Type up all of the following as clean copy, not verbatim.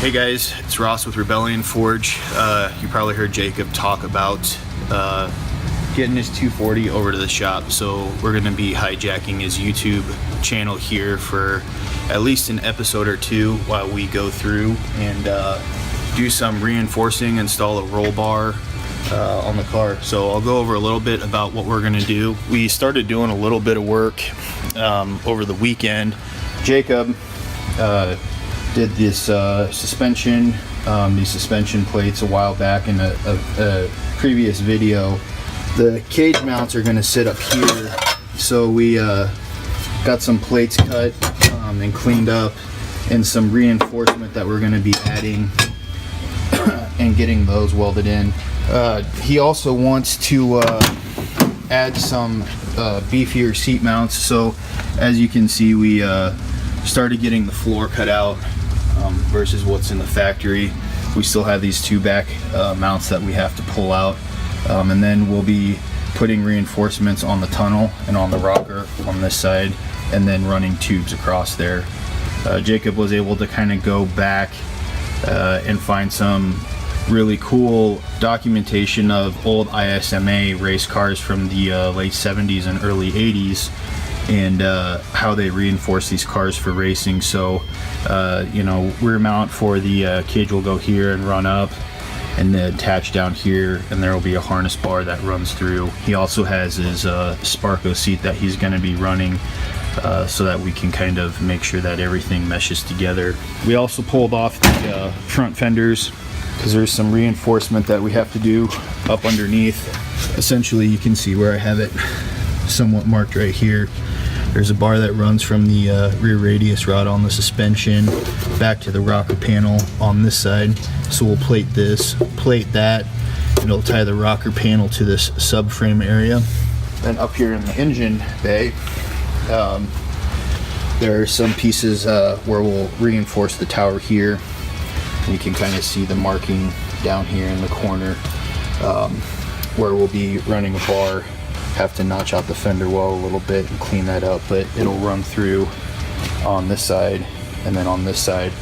Hey guys, it's Ross with Rebellion Forge. You probably heard Jacob talk about getting his 240 over to the shop, so we're going to be hijacking his YouTube channel here for at least an episode or two while we go through and do some reinforcing, install a roll bar on the car. So I'll go over a little bit about what we're going to do. We started doing a little bit of work over the weekend. Jacob did this suspension, these suspension plates a while back in a previous video. The cage mounts are going to sit up here, so we got some plates cut and cleaned up, and some reinforcement that we're going to be adding and getting those welded in. He also wants to add some beefier seat mounts, so as you can see, we started getting the floor cut out versus what's in the factory. We still have these two back mounts that we have to pull out, and then we'll be putting reinforcements on the tunnel and on the rocker on this side, and then running tubes across there. Jacob was able to kind of go back and find some really cool documentation of old ISMA race cars from the late 70s and early 80s, and how they reinforce these cars for racing. So you know, rear mount for the cage will go here and run up, and then attach down here, and there will be a harness bar that runs through. He also has his Sparco seat that he's going to be running, so that we can kind of make sure that everything meshes together. We also pulled off the front fenders because there's some reinforcement that we have to do up underneath. Essentially, you can see where I have it somewhat marked right here. There's a bar that runs from the rear radius rod on the suspension back to the rocker panel on this side. So we'll plate this, plate that, and it'll tie the rocker panel to this subframe area. Then up here in the engine bay, there are some pieces where we'll reinforce the tower here. And you can kind of see the marking down here in the corner where we'll be running a bar. Have to notch out the fender well a little bit and clean that up, but it'll run through on this side and then on this side.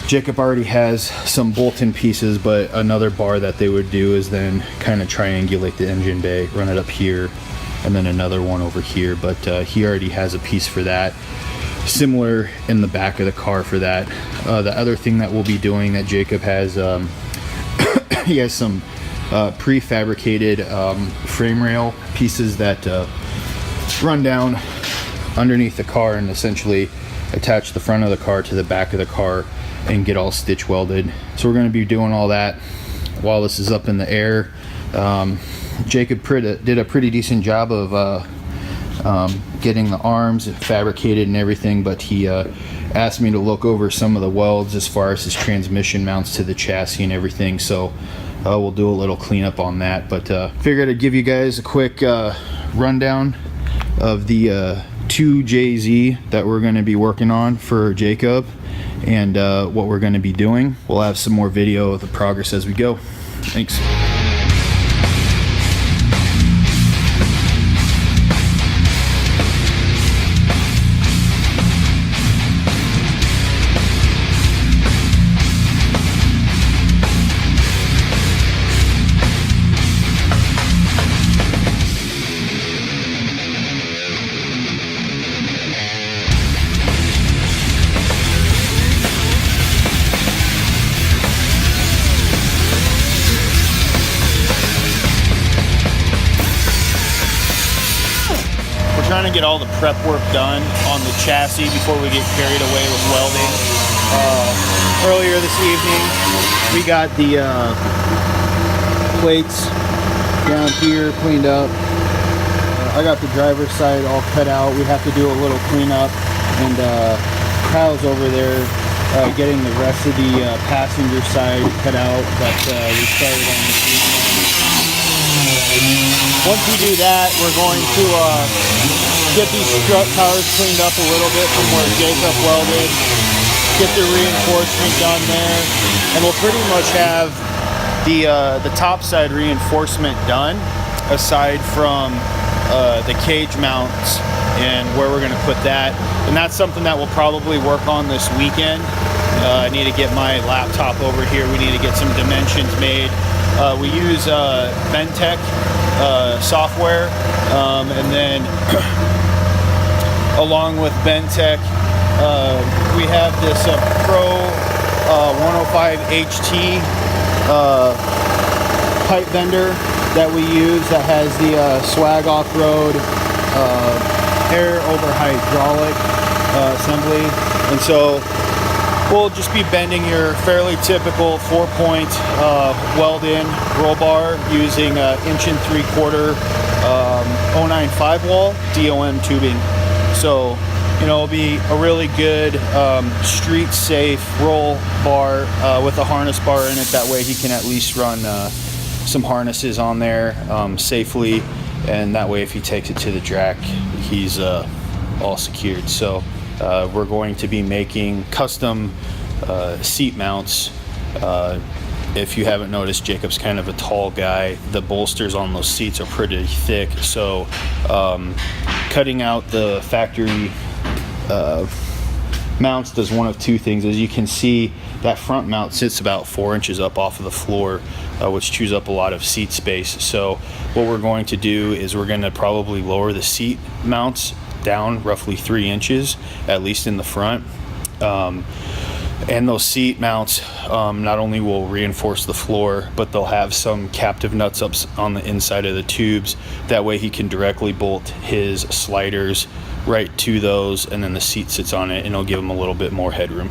Jacob already has some bolt-in pieces, but another bar that they would do is then kind of triangulate the engine bay, run it up here, and then another one over here. But he already has a piece for that, similar in the back of the car for that. The other thing that we'll be doing that Jacob has, he has some prefabricated frame rail pieces that run down underneath the car and essentially attach the front of the car to the back of the car and get all stitch welded. So we're going to be doing all that while this is up in the air. Jacob did a pretty decent job of getting the arms fabricated and everything, but he asked me to look over some of the welds as far as his transmission mounts to the chassis and everything. So we'll do a little cleanup on that, but figured I'd give you guys a quick rundown of the 2J-Z that we're going to be working on for Jacob, and what we're going to be doing. We'll have some more video of the progress as we go. Thanks. Trying to get all the prep work done on the chassis before we get carried away with welding. Earlier this evening, we got the plates down here cleaned up. I got the driver's side all cut out. We have to do a little cleanup, and Kyle's over there getting the rest of the passenger side cut out that we started on this evening. Once we do that, we're going to get these strut towers cleaned up a little bit from where Jacob welded, get the reinforcement done there, and we'll pretty much have the top side reinforcement done, aside from the cage mounts and where we're going to put that. And that's something that we'll probably work on this weekend I need to get my laptop over here. We need to get some dimensions made. We use Bentech software, and then along with Bentech, we have this Pro 105 HT pipe bender that we use that has the swag off-road air over hydraulic assembly, and so we'll just be bending your fairly typical 4-point weld-in roll bar using 1 3/4 095 wall DOM tubing. So, you know, it'll be a really good street safe roll bar with a harness bar in it. That way he can at least run some harnesses on there safely, and that way if he takes it to the track, he's all secured. So we're going to be making custom seat mounts. If you haven't noticed, Jacob's kind of a tall guy. The bolsters on those seats are pretty thick, so cutting out the factory mounts does one of two things. As you can see, that front mount sits about 4 inches up off of the floor, which chews up a lot of seat space. So what we're going to do is we're going to probably lower the seat mounts down roughly 3 inches, at least in the front. And those seat mounts not only will reinforce the floor, but they'll have some captive nuts up on the inside of the tubes. That way he can directly bolt his sliders right to those, and then the seat sits on it, and it'll give him a little bit more headroom.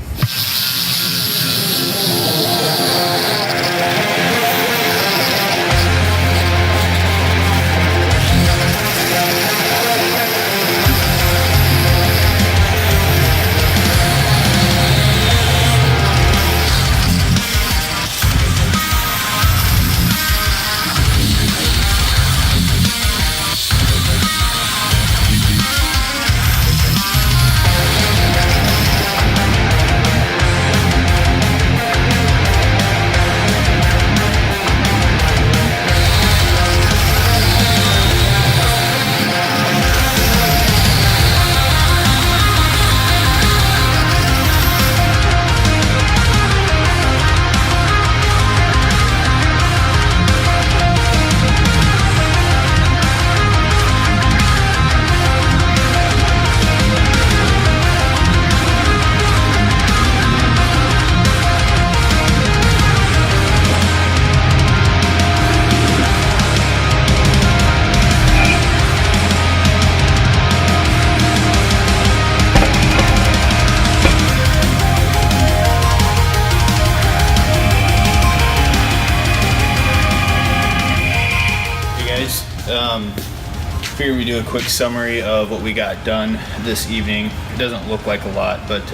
Figure we do a quick summary of what we got done this evening. It doesn't look like a lot, but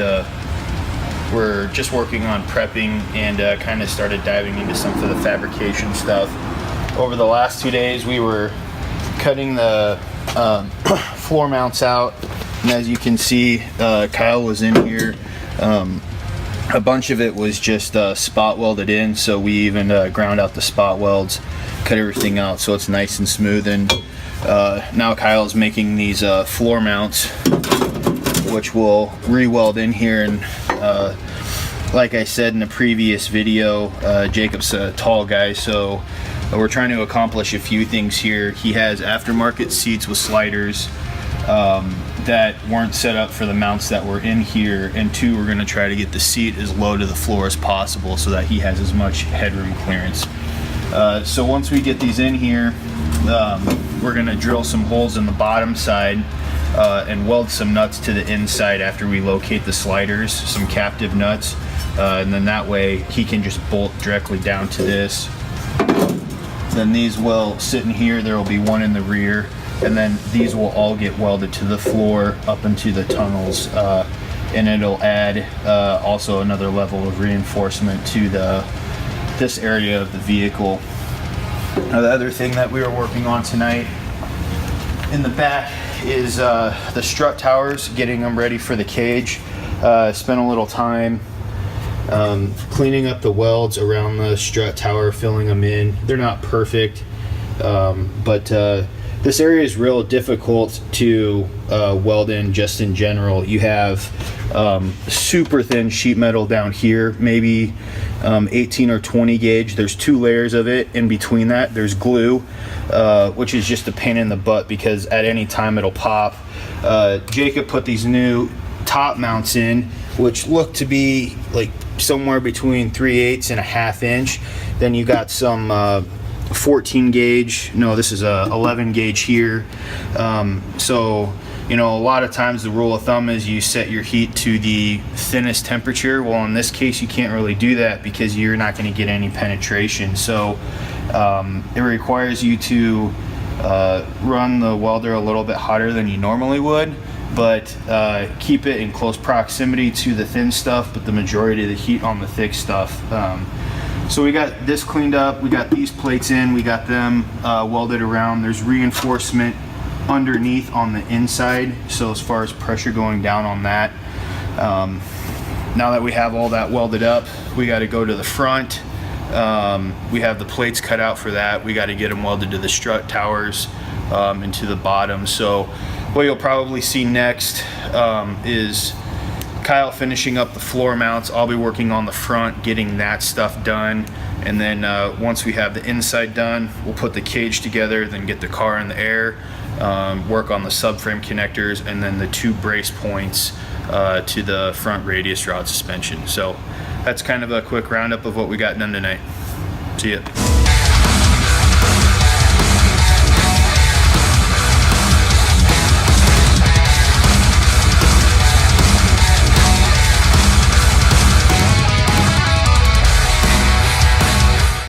we're just working on prepping and kind of started diving into some of the fabrication stuff. Over the last 2 days, we were cutting the floor mounts out, and as you can see, Kyle was in here. A bunch of it was just spot welded in, so we even ground out the spot welds, cut everything out so it's nice and smooth. And now Kyle's making these floor mounts, which we'll re-weld in here. And like I said in the previous video, Jacob's a tall guy, so we're trying to accomplish a few things here. He has aftermarket seats with sliders that weren't set up for the mounts that were in here, and two, we're going to try to get the seat as low to the floor as possible so that he has as much headroom clearance. So once we get these in here, we're going to drill some holes in the bottom side and weld some nuts to the inside after we locate the sliders, some captive nuts, and then that way he can just bolt directly down to this. Then these will sit in here, there will be one in the rear, and then these will all get welded to the floor up into the tunnels, and it'll add also another level of reinforcement to this area of the vehicle. Now, the other thing that we were working on tonight in the back is the strut towers, getting them ready for the cage. Spent a little time cleaning up the welds around the strut tower, filling them in. They're not perfect, but this area is real difficult to weld in just in general. You have super thin sheet metal down here, maybe 18 or 20 gauge. There's 2 layers of it. In between that, there's glue, which is just a pain in the butt because at any time it'll pop. Jacob put these new top mounts in, which look to be like somewhere between 3/8 and a 1/2 inch. Then you got some 14 gauge, no, this is a 11 gauge here. So you know, a lot of times the rule of thumb is you set your heat to the thinnest temperature. Well, in this case you can't really do that because you're not going to get any penetration. So it requires you to run the welder a little bit hotter than you normally would, but keep it in close proximity to the thin stuff, but the majority of the heat on the thick stuff. So we got this cleaned up, we got these plates in, we got them welded around. There's reinforcement underneath on the inside, so as far as pressure going down on that. Now that we have all that welded up, we got to go to the front. We have the plates cut out for that. We got to get them welded to the strut towers and to the bottom. So what you'll probably see next is Kyle finishing up the floor mounts. I'll be working on the front, getting that stuff done, and then once we have the inside done, we'll put the cage together, then get the car in the air, work on the subframe connectors, and then the 2 brace points to the front radius rod suspension. So that's kind of a quick roundup of what we got done tonight. See ya.